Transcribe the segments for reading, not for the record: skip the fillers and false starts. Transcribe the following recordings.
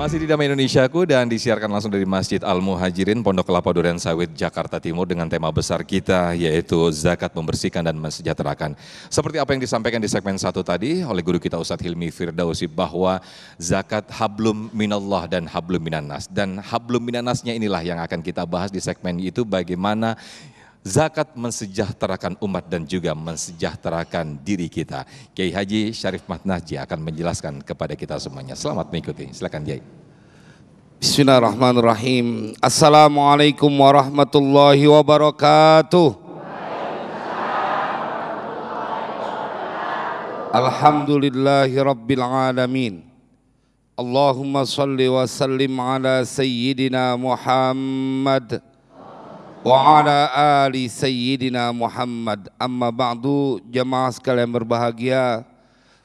Masih di Damai Indonesiaku dan disiarkan langsung dari Masjid Al-Muhajirin, Pondok Kelapa Duren Sawit, Jakarta Timur dengan tema besar kita yaitu zakat membersihkan dan mensejahterakan. Seperti apa yang disampaikan di segmen 1 tadi oleh guru kita Ustadz Hilmi Firdausi bahwa zakat hablum minallah dan hablum minannas. Dan hablum minannasnya inilah yang akan kita bahas di segmen itu, bagaimana zakat mensejahterakan umat dan juga mensejahterakan diri kita. Kiai Haji Syarif Matnahji akan menjelaskan kepada kita semuanya. Selamat mengikuti, silakan Kiai. Bismillahirrahmanirrahim. Assalamualaikum warahmatullahi wabarakatuh. Alhamdulillahi rabbil alamin. Allahumma salli wa sallim ala sayyidina Muhammad wa ala ali sayyidina Muhammad. Amma ba'du, jamaah sekalian berbahagia,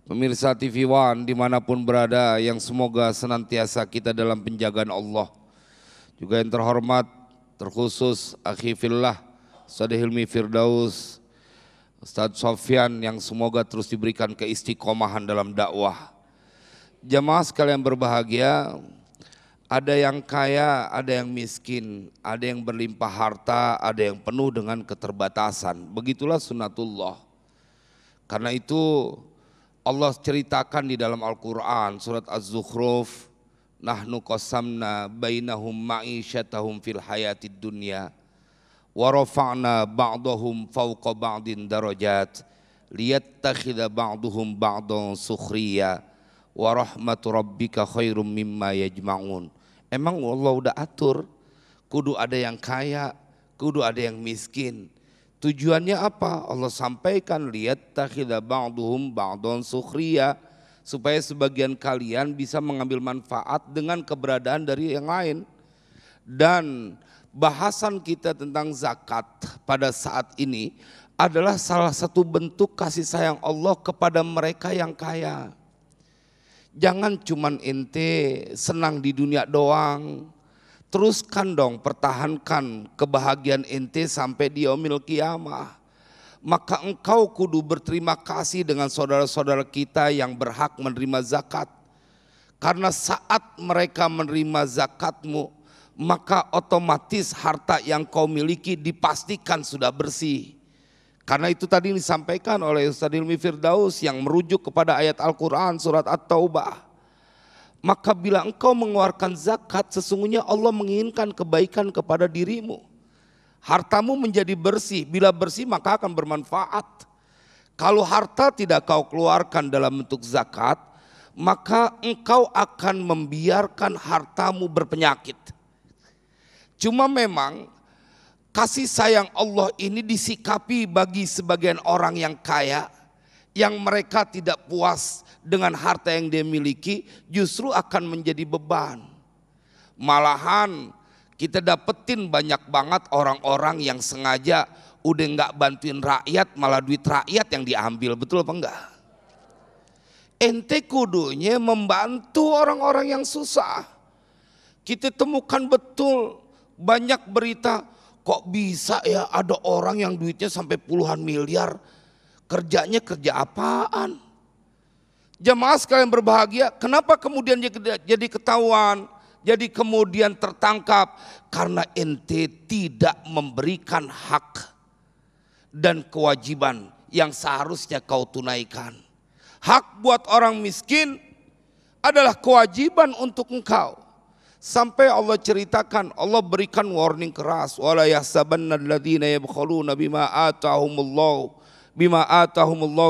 pemirsa TV One dimanapun berada, yang semoga senantiasa kita dalam penjagaan Allah. Juga yang terhormat, terkhusus akhi fillah Ustadz Hilmi Firdaus, Ustadz Sofyan, yang semoga terus diberikan keistiqomahan dalam dakwah. Jamaah sekalian berbahagia, ada yang kaya, ada yang miskin, ada yang berlimpah harta, ada yang penuh dengan keterbatasan. Begitulah sunnatullah. Karena itu Allah ceritakan di dalam Al-Quran surat Az-Zukhruf, nahnu qasamna bainahum ma'isyatahum fil hayatid dunya wa rafa'na ba'dahum fawqa ba'din darajat liyattakhidha ba'duhum ba'dan sukhriya wa rahmatu rabbika khairum mimma yajma'un. Emang Allah udah atur, kudu ada yang kaya, kudu ada yang miskin. Tujuannya apa? Allah sampaikan liyattakhidha ba'duhum ba'dan sukhriya, supaya sebagian kalian bisa mengambil manfaat dengan keberadaan dari yang lain. Dan bahasan kita tentang zakat pada saat ini adalah salah satu bentuk kasih sayang Allah kepada mereka yang kaya. Jangan cuman ente senang di dunia doang, teruskan dong, pertahankan kebahagiaan ente sampai di yaumil qiyamah. Maka engkau kudu berterima kasih dengan saudara-saudara kita yang berhak menerima zakat. Karena saat mereka menerima zakatmu, maka otomatis harta yang kau miliki dipastikan sudah bersih. Karena itu tadi disampaikan oleh Ustadz Hilmi Firdaus yang merujuk kepada ayat Al-Quran surat At-Taubah. Maka bila engkau mengeluarkan zakat, sesungguhnya Allah menginginkan kebaikan kepada dirimu. Hartamu menjadi bersih, bila bersih maka akan bermanfaat. Kalau harta tidak kau keluarkan dalam bentuk zakat, maka engkau akan membiarkan hartamu berpenyakit. Cuma memang kasih sayang Allah ini disikapi bagi sebagian orang yang kaya, yang mereka tidak puas dengan harta yang dia miliki, justru akan menjadi beban. Malahan kita dapetin banyak banget orang-orang yang sengaja udah nggak bantuin rakyat, malah duit rakyat yang diambil, betul apa enggak? Ente kudunya membantu orang-orang yang susah. Kita temukan betul banyak berita, kok bisa ya ada orang yang duitnya sampai puluhan miliar, kerjanya kerja apaan? Jamaah sekalian berbahagia, kenapa kemudian jadi ketahuan, jadi kemudian tertangkap? Karena ente tidak memberikan hak dan kewajiban yang seharusnya kau tunaikan. Hak buat orang miskin adalah kewajiban untuk engkau. Sampai Allah ceritakan, Allah berikan warning keras, wala yahsabanna alladziina yabkhuluna bima atahumullahu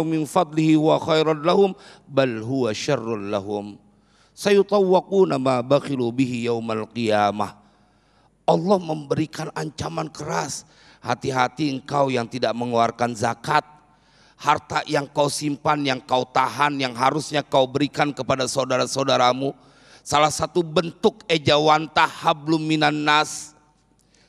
min fadlihi wa khairan lahum bal huwa syarrul lahum sayutawwaquna ma bakhilu bihi yaumal qiyamah. Allah memberikan ancaman keras, hati-hati engkau yang tidak mengeluarkan zakat. Harta yang kau simpan, yang kau tahan, yang harusnya kau berikan kepada saudara-saudaramu, salah satu bentuk ejawantah hablum minannas.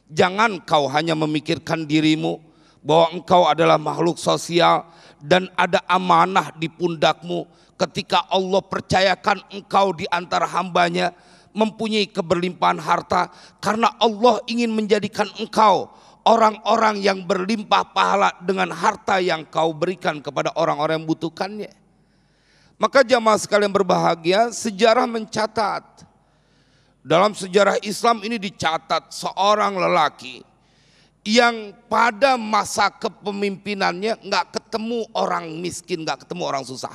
Jangan kau hanya memikirkan dirimu, bahwa engkau adalah makhluk sosial dan ada amanah di pundakmu. Ketika Allah percayakan engkau di antara hambanya mempunyai keberlimpahan harta, karena Allah ingin menjadikan engkau orang-orang yang berlimpah pahala dengan harta yang kau berikan kepada orang-orang yang membutuhkannya. Maka jamaah sekalian berbahagia, sejarah mencatat Dalam sejarah Islam ini dicatat seorang lelaki yang pada masa kepemimpinannya nggak ketemu orang miskin, nggak ketemu orang susah.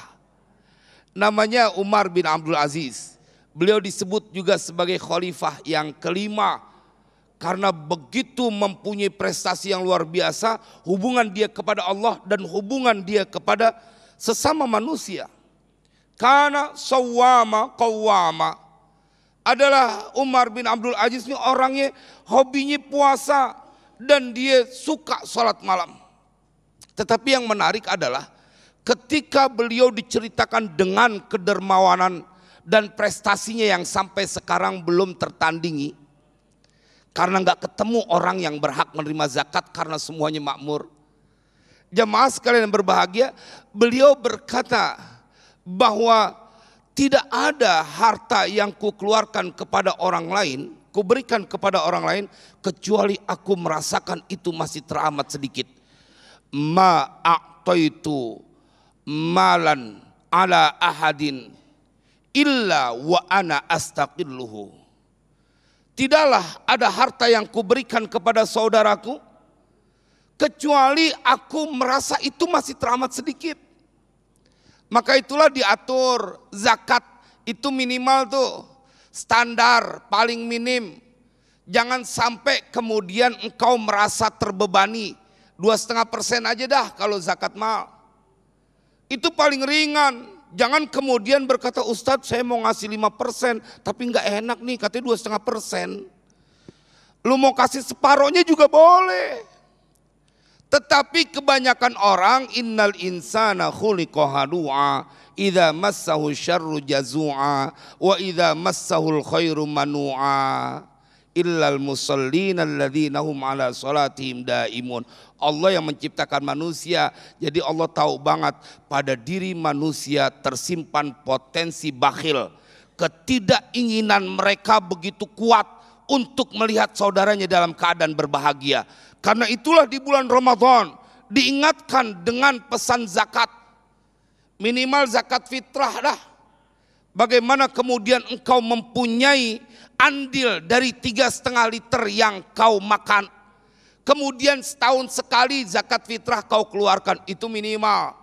Namanya Umar bin Abdul Aziz. Beliau disebut juga sebagai khalifah yang kelima karena begitu mempunyai prestasi yang luar biasa, hubungan dia kepada Allah dan hubungan dia kepada sesama manusia. Kana sawwama qawwama. Adalah Umar bin Abdul Aziz ini orangnya hobinya puasa dan dia suka sholat malam. Tetapi yang menarik adalah ketika beliau diceritakan dengan kedermawanan dan prestasinya yang sampai sekarang belum tertandingi, karena nggak ketemu orang yang berhak menerima zakat karena semuanya makmur. Jamaah sekalian yang berbahagia, beliau berkata bahwa tidak ada harta yang kukeluarkan kepada orang lain, kuberikan kepada orang lain, kecuali aku merasakan itu masih teramat sedikit. Ma'a'taitu malan ala ahadin illa wa ana astaqilluhu. Tidaklah ada harta yang kuberikan kepada saudaraku, kecuali aku merasa itu masih teramat sedikit. Maka itulah diatur zakat itu minimal tuh, standar paling minim. Jangan sampai kemudian engkau merasa terbebani, 2,5% aja dah kalau zakat mal. Itu paling ringan. Jangan kemudian berkata, Ustadz saya mau ngasih 5%, tapi nggak enak nih katanya 2,5%. Lu mau kasih separohnya juga boleh. Tetapi kebanyakan orang, innal insana khuliqa halu'a idza massahu syarru jazua wa idza massahul khairu manu'a illal musallina alladzina hum ala salatihim daimun. Allah yang menciptakan manusia, jadi Allah tahu banget pada diri manusia tersimpan potensi bakhil. Ketidakinginan mereka begitu kuat untuk melihat saudaranya dalam keadaan berbahagia. Karena itulah di bulan Ramadan diingatkan dengan pesan zakat. Minimal zakat fitrah dah. Bagaimana kemudian engkau mempunyai andil dari 3,5 liter yang kau makan. Kemudian setahun sekali zakat fitrah kau keluarkan, itu minimal.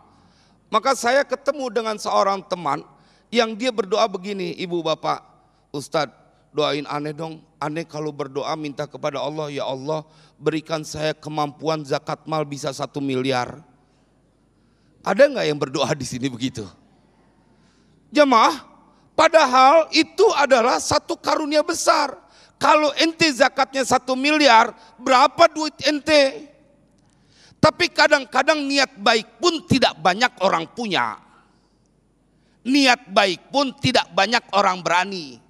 Maka saya ketemu dengan seorang teman yang dia berdoa begini, ibu bapak, Ustadz doain aneh dong. Aneh kalau berdoa minta kepada Allah, ya Allah berikan saya kemampuan zakat mal bisa 1 miliar. Ada nggak yang berdoa di sini begitu? Jamaah, padahal itu adalah satu karunia besar. Kalau ente zakatnya 1 miliar, berapa duit ente? Tapi kadang-kadang niat baik pun tidak banyak orang punya. Niat baik pun tidak banyak orang berani.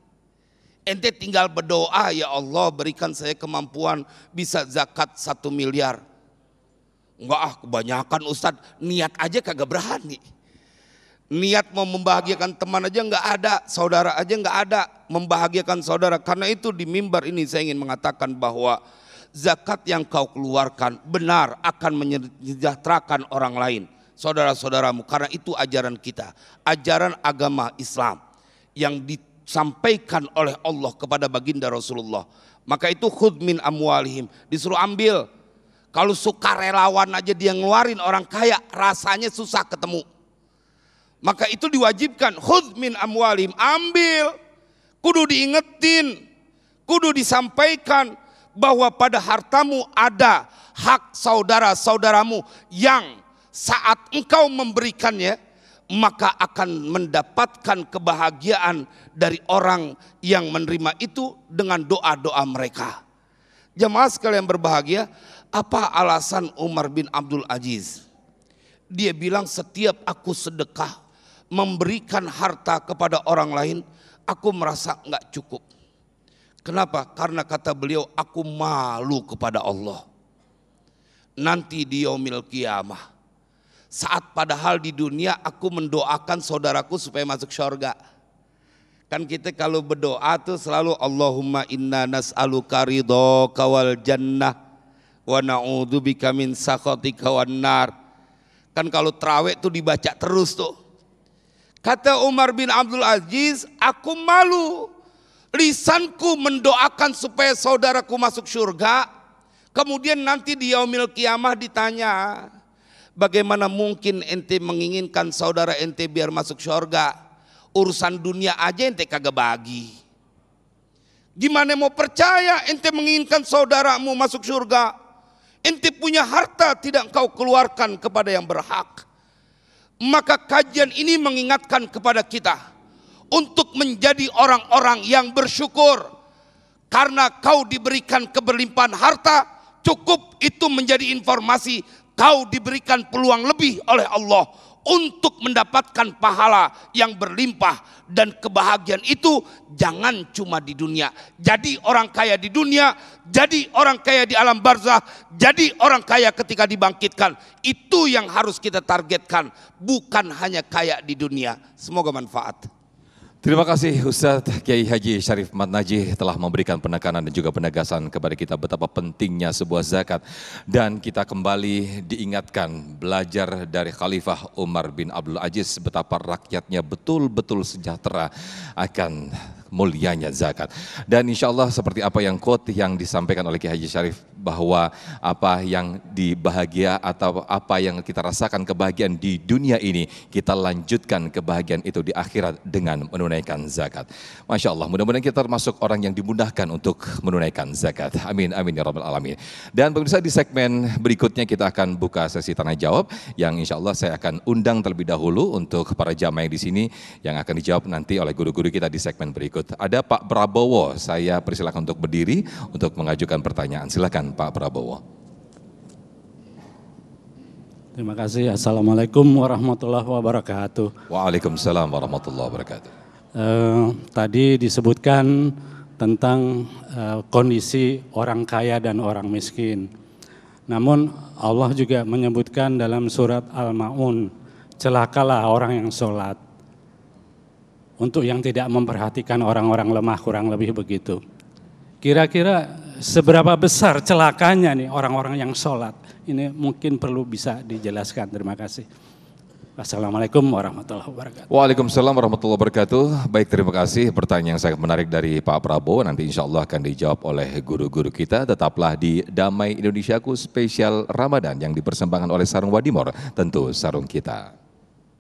Ente tinggal berdoa, ya Allah berikan saya kemampuan bisa zakat 1 miliar. Enggak kebanyakan Ustadz, niat aja kagak berani. Niat mau membahagiakan teman aja enggak ada, saudara aja enggak ada, membahagiakan saudara. Karena itu di mimbar ini saya ingin mengatakan bahwa zakat yang kau keluarkan benar akan menyejahterakan orang lain, saudara-saudaramu. Karena itu ajaran kita, ajaran agama Islam yang disampaikan oleh Allah kepada baginda Rasulullah. Maka itu khudh min amwalihim, disuruh ambil. Kalau sukarelawan aja dia ngeluarin, orang kaya rasanya susah ketemu. Maka itu diwajibkan, khudh min amwalihim, ambil. Kudu diingetin, kudu disampaikan bahwa pada hartamu ada hak saudara-saudaramu yang saat engkau memberikannya maka akan mendapatkan kebahagiaan dari orang yang menerima itu dengan doa-doa mereka. Jemaah sekalian berbahagia, apa alasan Umar bin Abdul Aziz? Dia bilang setiap aku sedekah, memberikan harta kepada orang lain, aku merasa enggak cukup. Kenapa? Karena kata beliau, aku malu kepada Allah. Nanti di yaumil qiyamah, saat padahal di dunia aku mendoakan saudaraku supaya masuk syurga. Kan kita kalau berdoa tuh selalu Allahumma inna nas'aluka ridhaka wal jannah wa na'udzubika min sakhatika wan nar. Kan kalau tarawih tuh dibaca terus tuh. Kata Umar bin Abdul Aziz, aku malu lisanku mendoakan supaya saudaraku masuk surga, kemudian nanti di yaumil kiamah ditanya, bagaimana mungkin ente menginginkan saudara ente biar masuk surga, urusan dunia aja ente kagak bagi. Gimana mau percaya ente menginginkan saudaramu masuk surga, ente punya harta tidak engkau keluarkan kepada yang berhak. Maka kajian ini mengingatkan kepada kita untuk menjadi orang-orang yang bersyukur. Karena kau diberikan keberlimpahan harta, cukup itu menjadi informasi kau diberikan peluang lebih oleh Allah untuk mendapatkan pahala yang berlimpah. Dan kebahagiaan itu jangan cuma di dunia. Jadi orang kaya di dunia, jadi orang kaya di alam barzah, jadi orang kaya ketika dibangkitkan. Itu yang harus kita targetkan, bukan hanya kaya di dunia. Semoga manfaat. Terima kasih Ustadz Kiai Haji Syarif Mat Najih telah memberikan penekanan dan juga penegasan kepada kita betapa pentingnya sebuah zakat. Dan kita kembali diingatkan belajar dari Khalifah Umar bin Abdul Aziz betapa rakyatnya betul-betul sejahtera akan mulianya zakat. Dan insya Allah seperti apa yang quote yang disampaikan oleh Kiai Haji Syarif, bahwa apa yang dibahagia atau apa yang kita rasakan kebahagiaan di dunia ini, kita lanjutkan kebahagiaan itu di akhirat dengan menunaikan zakat. Masya Allah, mudah-mudahan kita termasuk orang yang dimudahkan untuk menunaikan zakat. Amin, amin ya rabbal alamin. Dan pemirsa, di segmen berikutnya kita akan buka sesi tanya jawab yang insya Allah saya akan undang terlebih dahulu untuk para jamaah di sini yang akan dijawab nanti oleh guru-guru kita di segmen berikut. Ada Pak Prabowo, saya persilakan untuk berdiri untuk mengajukan pertanyaan. Silakan Pak Prabowo. Terima kasih. Assalamualaikum warahmatullahi wabarakatuh. Waalaikumsalam warahmatullahi wabarakatuh. Tadi disebutkan tentang kondisi orang kaya dan orang miskin. Namun Allah juga menyebutkan dalam surat Al-Ma'un, celakalah orang yang sholat. Untuk yang tidak memperhatikan orang-orang lemah, kurang lebih begitu. Kira-kira seberapa besar celakanya nih orang-orang yang sholat? Ini mungkin perlu bisa dijelaskan. Terima kasih. Assalamualaikum warahmatullahi wabarakatuh. Waalaikumsalam warahmatullahi wabarakatuh. Baik, terima kasih. Pertanyaan yang sangat menarik dari Pak Prabowo. Nanti insya Allah akan dijawab oleh guru-guru kita. Tetaplah di Damai Indonesiaku spesial Ramadan yang dipersembahkan oleh Sarung Wadimor. Tentu sarung kita.